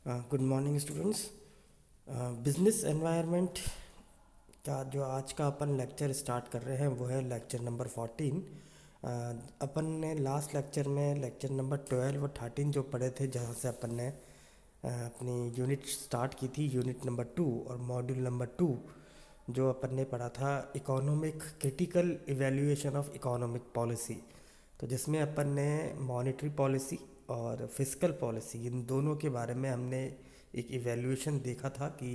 Good morning students. Business environment का जो आज का अपन लेक्चर स्टार्ट कर रहे हैं वो है लेक्चर नंबर 14। अपन ने लास्ट लेक्चर में लेक्चर नंबर 12 और 13 जो पढ़े थे, जहाँ से अपन ने अपनी यूनिट स्टार्ट की थी, यूनिट नंबर 2 और मॉड्यूल नंबर 2, जो अपन ने पढ़ा था economic critical evaluation of economic policy. तो जिसमें अपन ने मॉनेटरी पॉलिसी और फिस्कल पॉलिसी, इन दोनों के बारे में हमने एक इवैल्यूएशन देखा था कि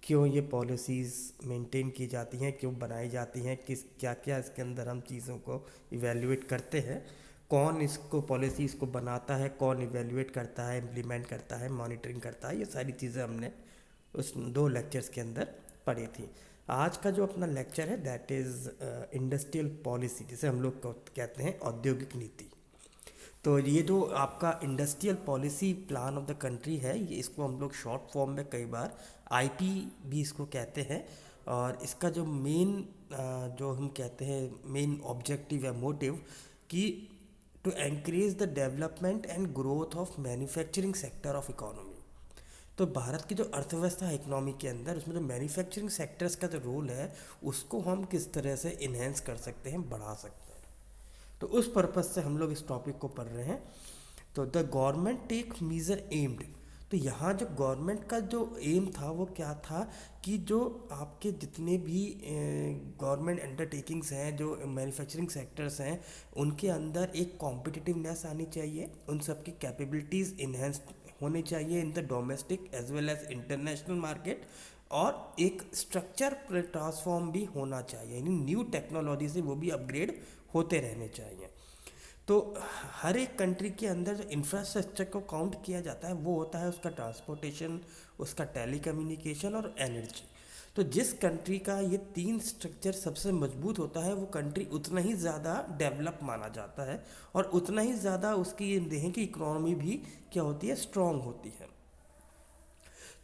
क्यों ये पॉलिसीज़ मेंटेन की जाती हैं, क्यों बनाई जाती हैं, किस क्या क्या इसके अंदर हम चीज़ों को इवैल्यूएट करते हैं, कौन इसको पॉलिसीज़ को बनाता है, कौन इवैल्यूएट करता है, इम्प्लीमेंट करता है, मॉनिटरिंग करता है। ये सारी चीज़ें हमने उस 2 लेक्चर्स के अंदर पढ़ी थी। आज का जो अपना लेक्चर है दैट इज़ इंडस्ट्रियल पॉलिसी, जिसे हम लोग कहते हैं औद्योगिक नीति। तो ये जो आपका industrial policy plan of the country है, ये इसको हम लोग शॉर्ट फॉर्म में कई बार आईपी भी इसको कहते हैं। और इसका जो मेन जो हम कहते हैं मेन ऑब्जेक्टिव या मोटिव कि to encourage the development and growth of manufacturing sector of economy. तो भारत की जो अर्थव्यवस्था है इकोनॉमी के अंदर, उसमें जो मैन्युफैक्चरिंग सेक्टर्स का जो रोल है उसको हम किस तरह से इन्हेंस कर सकते हैं, बढ़ा सकते हैं। तो उस पर्पज़ से हम लोग इस टॉपिक को पढ़ रहे हैं। तो the government take measure aimed. तो यहाँ जो गवर्नमेंट का जो एम था वो क्या था कि जो आपके जितने भी गवर्नमेंट अंडरटेकिंग्स हैं, जो मैन्युफैक्चरिंग सेक्टर्स हैं, उनके अंदर एक कॉम्पिटिटिवनेस आनी चाहिए, उन सब की कैपेबिलिटीज़ इन्हेंस होनी चाहिए in the domestic as well as international market, और एक स्ट्रक्चर ट्रांसफॉर्म भी होना चाहिए, यानी न्यू टेक्नोलॉजी से वो भी अपग्रेड होते रहने चाहिए। तो हर एक कंट्री के अंदर जो इंफ्रास्ट्रक्चर को काउंट किया जाता है वो होता है उसका ट्रांसपोर्टेशन, उसका टेलीकम्युनिकेशन और एनर्जी। तो जिस कंट्री का ये 3 स्ट्रक्चर सबसे मजबूत होता है वो कंट्री उतना ही ज़्यादा डेवलप माना जाता है, और उतना ही ज़्यादा उसकी ये देखें कि इकोनॉमी भी क्या होती है, स्ट्रांग होती है।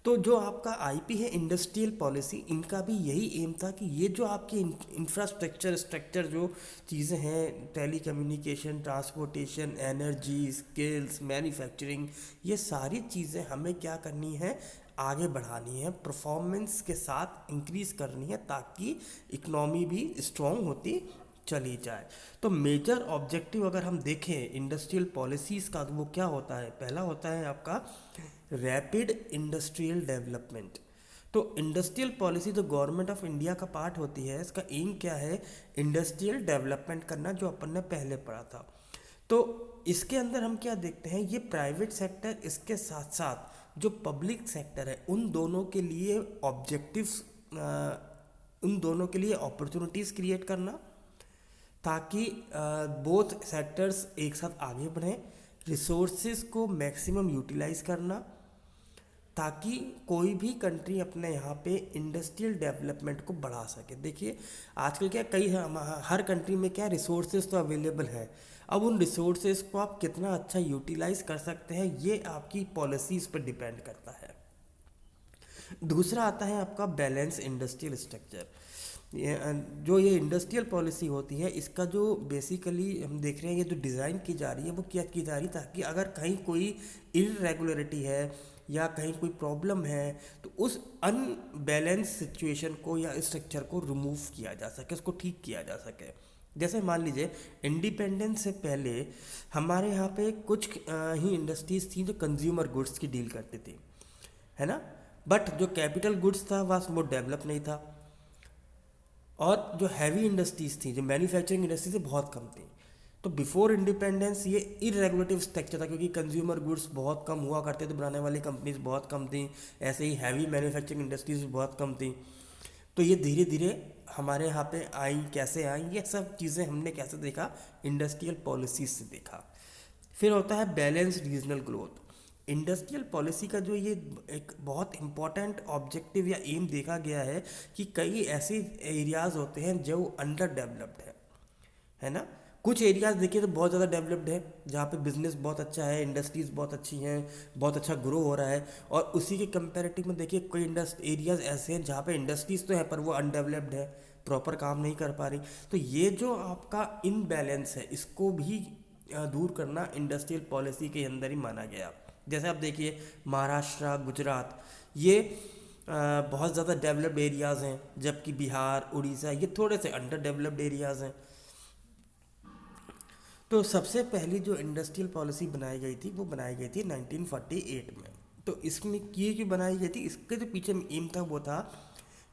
तो जो आपका आईपी है इंडस्ट्रियल पॉलिसी, इनका भी यही एम था कि ये जो आपकी इंफ्रास्ट्रक्चर स्ट्रक्चर जो चीज़ें हैं, telecommunication, transportation, energy, skills, manufacturing, ये सारी चीज़ें हमें क्या करनी है, आगे बढ़ानी है, परफॉर्मेंस के साथ इंक्रीज़ करनी है, ताकि इकनॉमी भी स्ट्रॉन्ग होती चली जाए। तो मेजर ऑब्जेक्टिव अगर हम देखें इंडस्ट्रियल पॉलिसीज़ का, तो वो क्या होता है, पहला होता है आपका रैपिड इंडस्ट्रियल डेवलपमेंट। तो इंडस्ट्रियल पॉलिसी जो गवर्नमेंट ऑफ इंडिया का पार्ट होती है, इसका एम क्या है, इंडस्ट्रियल डेवलपमेंट करना, जो अपन ने पहले पढ़ा था। तो इसके अंदर हम क्या देखते हैं, ये प्राइवेट सेक्टर, इसके साथ साथ जो पब्लिक सेक्टर है, उन दोनों के लिए ऑब्जेक्टिव्स, उन दोनों के लिए अपॉर्चुनिटीज़ क्रिएट करना, ताकि बोथ सेक्टर्स एक साथ आगे बढ़ें, रिसोर्सेज को मैक्सिमम यूटिलाइज करना, ताकि कोई भी कंट्री अपने यहाँ पे इंडस्ट्रियल डेवलपमेंट को बढ़ा सके। देखिए आजकल क्या हर कंट्री में क्या रिसोर्सेज तो अवेलेबल है, अब उन रिसोर्सेज को आप कितना अच्छा यूटिलाइज कर सकते हैं, ये आपकी पॉलिसीज़ पर डिपेंड करता है। दूसरा आता है आपका बैलेंस इंडस्ट्रियल स्ट्रक्चर। ये इंडस्ट्रियल पॉलिसी होती है, इसका जो बेसिकली हम देख रहे हैं, ये जो डिज़ाइन की जा रही है वो क्या की जा रही है, ताकि अगर कहीं कोई इरेगुलरिटी है या कहीं कोई प्रॉब्लम है तो उस अनबैलेंस सिचुएशन को या स्ट्रक्चर को रिमूव किया जा सके, उसको ठीक किया जा सके। जैसे मान लीजिए इंडिपेंडेंस से पहले हमारे यहाँ पे कुछ ही इंडस्ट्रीज थी जो कंज्यूमर गुड्स की डील करती थी, है ना। बट जो कैपिटल गुड्स था वो डेवलप नहीं था, और जो हैवी इंडस्ट्रीज थी, जो मैन्युफैक्चरिंग इंडस्ट्री थी, बहुत कम थी। तो बिफोर इंडिपेंडेंस ये इरेगुलेटिव स्ट्रक्चर था, क्योंकि कंज्यूमर गुड्स बहुत कम हुआ करते थे, बनाने वाली कंपनीज बहुत कम थी, ऐसे ही हैवी मैन्युफैक्चरिंग इंडस्ट्रीज बहुत कम थी। तो ये धीरे धीरे हमारे यहाँ पे आई, कैसे आई, ये सब चीज़ें हमने कैसे देखा, इंडस्ट्रियल पॉलिसीज से देखा। फिर होता है balance regional growth. Industrial policy का जो ये एक बहुत इंपॉर्टेंट ऑब्जेक्टिव या एम देखा गया है कि कई ऐसे एरियाज़ होते हैं जो अंडर डेवलप्ड है ना। कुछ एरियाज़ देखिए तो बहुत ज़्यादा डेवलप्ड है, जहाँ पे बिजनेस बहुत अच्छा है, इंडस्ट्रीज़ बहुत अच्छी हैं, बहुत अच्छा ग्रो हो रहा है। और उसी के कंपैरेटिव में देखिए कोई एरियाज़ ऐसे हैं जहाँ पे इंडस्ट्रीज़ तो हैं पर वो अनडेवलप्ड है, प्रॉपर काम नहीं कर पा रही। तो ये जो आपका इनबैलेंस है, इसको भी दूर करना इंडस्ट्रियल पॉलिसी के अंदर ही माना गया। जैसे आप देखिए महाराष्ट्र, गुजरात, ये बहुत ज़्यादा डेवलप्ड एरियाज़ हैं, जबकि बिहार, उड़ीसा ये थोड़े से अंडर डेवलप्ड एरियाज़ हैं। तो सबसे पहली जो इंडस्ट्रियल पॉलिसी बनाई गई थी वो बनाई गई थी 1948 में। तो इसमें ये क्यों बनाई गई थी, इसके जो पीछे एम था वो था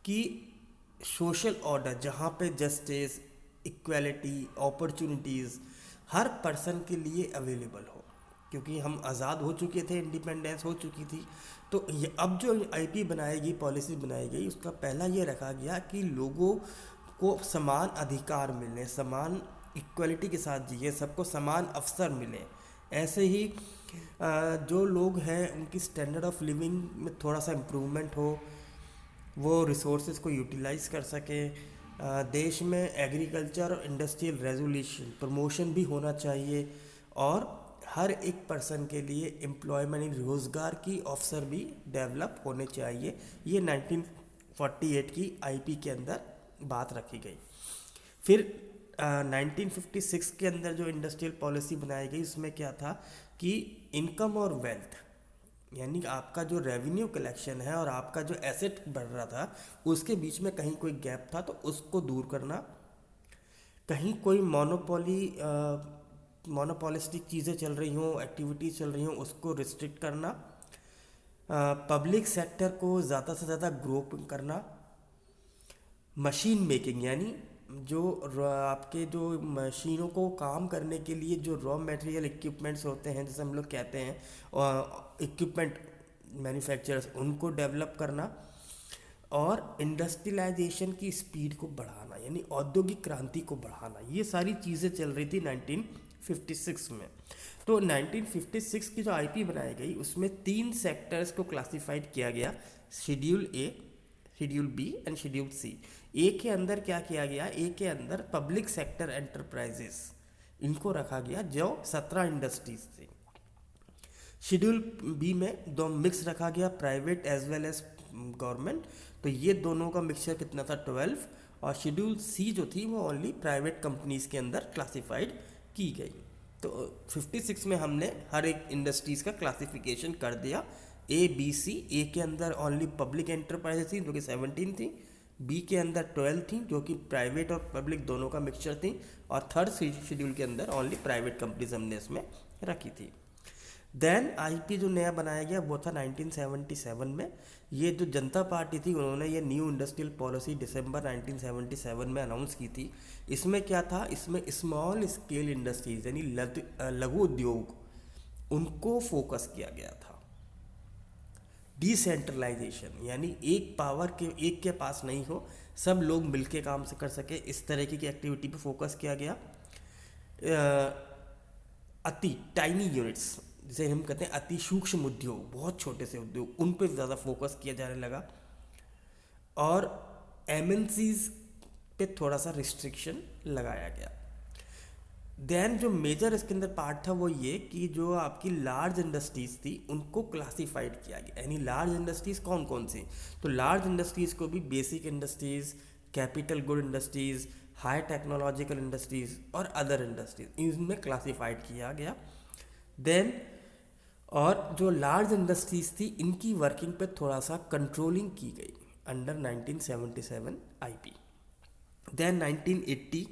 कि सोशल ऑर्डर जहाँ पे जस्टिस, इक्वालिटी, अपॉर्चुनिटीज़ हर पर्सन के लिए अवेलेबल हो, क्योंकि हम आज़ाद हो चुके थे, इंडिपेंडेंस हो चुकी थी। तो ये अब जो आईपी बनाई गई, पॉलिसी बनाई गई, उसका पहला ये रखा गया कि लोगों को समान अधिकार मिले, समान इक्वलिटी के साथ जिए, सबको समान अवसर मिले। ऐसे ही जो लोग हैं उनकी स्टैंडर्ड ऑफ लिविंग में थोड़ा सा इम्प्रूवमेंट हो, वो रिसोर्सेज को यूटिलाइज कर सके। देश में एग्रीकल्चर और इंडस्ट्रियल रेजोल्यूशन प्रमोशन भी होना चाहिए, और हर एक पर्सन के लिए एम्प्लॉयमेंट, रोज़गार की अवसर भी डेवलप होने चाहिए। ये 1948 की आईपी के अंदर बात रखी गई। फिर 1956 के अंदर जो इंडस्ट्रियल पॉलिसी बनाई गई उसमें क्या था कि इनकम और वेल्थ, यानी आपका जो रेवेन्यू कलेक्शन है और आपका जो एसेट बढ़ रहा था उसके बीच में कहीं कोई गैप था तो उसको दूर करना, कहीं कोई मोनोपोलिस्टिक चीज़ें चल रही हों, एक्टिविटीज़ चल रही हों, उसको रिस्ट्रिक्ट करना, पब्लिक सेक्टर को ज़्यादा से ज़्यादा ग्रो करना, मशीन मेकिंग यानी जो आपके जो मशीनों को काम करने के लिए जो रॉ मटेरियल इक्विपमेंट्स होते हैं, जैसे हम लोग कहते हैं इक्विपमेंट मैन्युफैक्चरर्स, उनको डेवलप करना, और इंडस्ट्रियलाइजेशन की स्पीड को बढ़ाना, यानी औद्योगिक क्रांति को बढ़ाना। ये सारी चीज़ें चल रही थी 1956 में। तो 1956 की जो आईपी बनाई गई उसमें 3 सेक्टर्स को क्लासिफाइड किया गया, schedule A, schedule B and schedule C. A के अंदर क्या किया गया, ए के अंदर पब्लिक सेक्टर एंटरप्राइजेस इनको रखा गया जो 17 इंडस्ट्रीज थी। शेड्यूल बी में दो मिक्स रखा गया, private as well as government, तो ये दोनों का मिक्सचर कितना था 12। और शेड्यूल सी जो थी वो ओनली प्राइवेट कंपनीज के अंदर क्लासिफाइड की गई। तो 56 में हमने हर एक इंडस्ट्रीज का क्लासिफिकेशन कर दिया, ए बी सी। ए के अंदर ओनली पब्लिक एंटरप्राइजेस थी जो कि 17 थी, बी के अंदर 12 थी जो कि प्राइवेट और पब्लिक दोनों का मिक्सचर थी, और थर्ड शेड्यूल के अंदर ओनली प्राइवेट कंपनीज हमने इसमें रखी थी। देन आईपी जो नया बनाया गया वो था 1977 में। ये जो जनता पार्टी थी उन्होंने ये न्यू इंडस्ट्रियल पॉलिसी दिसंबर 1977 में अनाउंस की थी। इसमें क्या था, इसमें स्मॉल स्केल इंडस्ट्रीज यानी लघु उद्योग, उनको फोकस किया गया था। डिसेंट्रलाइजेशन यानी एक के पास नहीं हो, सब लोग मिलके काम से कर सके, इस तरीके की एक्टिविटी पे फोकस किया गया। अति टाइनी यूनिट्स जिसे हम कहते हैं अति सूक्ष्म उद्योग, बहुत छोटे से उद्योग, उन पर ज़्यादा फोकस किया जाने लगा। और एमएनसीज पे थोड़ा सा रिस्ट्रिक्शन लगाया गया। देन जो मेजर इसके अंदर पार्ट था वो ये कि जो आपकी लार्ज इंडस्ट्रीज थी उनको क्लासिफाइड किया गया, यानी लार्ज इंडस्ट्रीज कौन कौन सी, तो लार्ज इंडस्ट्रीज को भी basic industries, capital good industries, high technological industries और अदर इंडस्ट्रीज, इनमें क्लासिफाइड किया गया। देन और जो लार्ज इंडस्ट्रीज थी इनकी वर्किंग पे थोड़ा सा कंट्रोलिंग की गई अंडर 1977 आईपी। देन 1980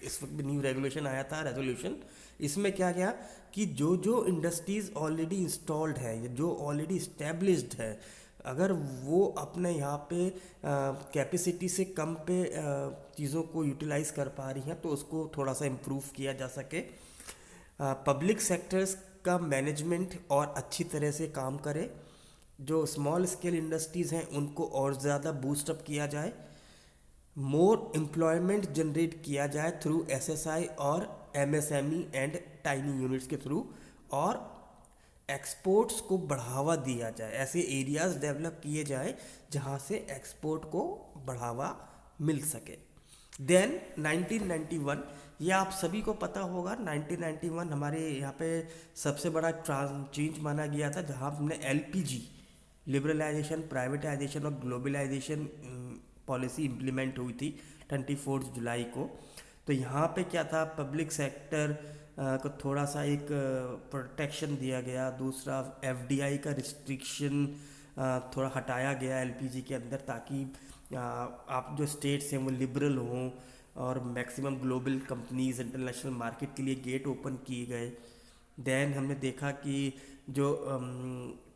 इस वक्त भी न्यू रेगुलेशन आया था, रेजोल्यूशन। इसमें क्या गया कि जो जो इंडस्ट्रीज ऑलरेडी इंस्टॉल्ड है, जो ऑलरेडी इस्टेब्लिश्ड है, अगर वो अपने यहाँ पे कैपेसिटी से कम पे चीज़ों को यूटिलाइज कर पा रही हैं तो उसको थोड़ा सा इम्प्रूव किया जा सके। पब्लिक सेक्टर्स का मैनेजमेंट और अच्छी तरह से काम करे, जो स्मॉल स्केल इंडस्ट्रीज़ हैं उनको और ज़्यादा बूस्टअप किया जाए, मोर एम्प्लॉयमेंट जनरेट किया जाए थ्रू एसएसआई और एमएसएमई एंड टाइनी यूनिट्स के थ्रू, और एक्सपोर्ट्स को बढ़ावा दिया जाए, ऐसे एरियाज़ डेवलप किए जाए जहाँ से एक्सपोर्ट को बढ़ावा मिल सके। देन 1991, ये आप सभी को पता होगा, 1991 हमारे यहाँ पे सबसे बड़ा चेंज माना गया था जहाँ हमने एलपीजी लिबरलाइजेशन, प्राइवेटाइजेशन और ग्लोबलाइजेशन पॉलिसी इम्प्लीमेंट हुई थी 24 जुलाई को। तो यहाँ पे क्या था, पब्लिक सेक्टर को थोड़ा सा एक प्रोटेक्शन दिया गया। दूसरा एफडीआई का रिस्ट्रिक्शन थोड़ा हटाया गया एलपीजी के अंदर, ताकि आप जो स्टेट्स हैं वो लिबरल हों और maximum global companies international market के लिए गेट ओपन किए गए। देन हमने देखा कि जो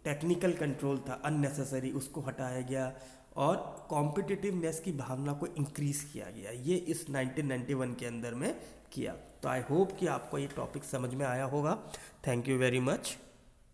टेक्निकल कंट्रोल था अननेसेसरी, उसको हटाया गया और कॉम्पिटिटिवनेस की भावना को इंक्रीज़ किया गया। ये इस 1991 के अंदर में किया। तो आई होप कि आपको ये टॉपिक समझ में आया होगा। Thank you very much.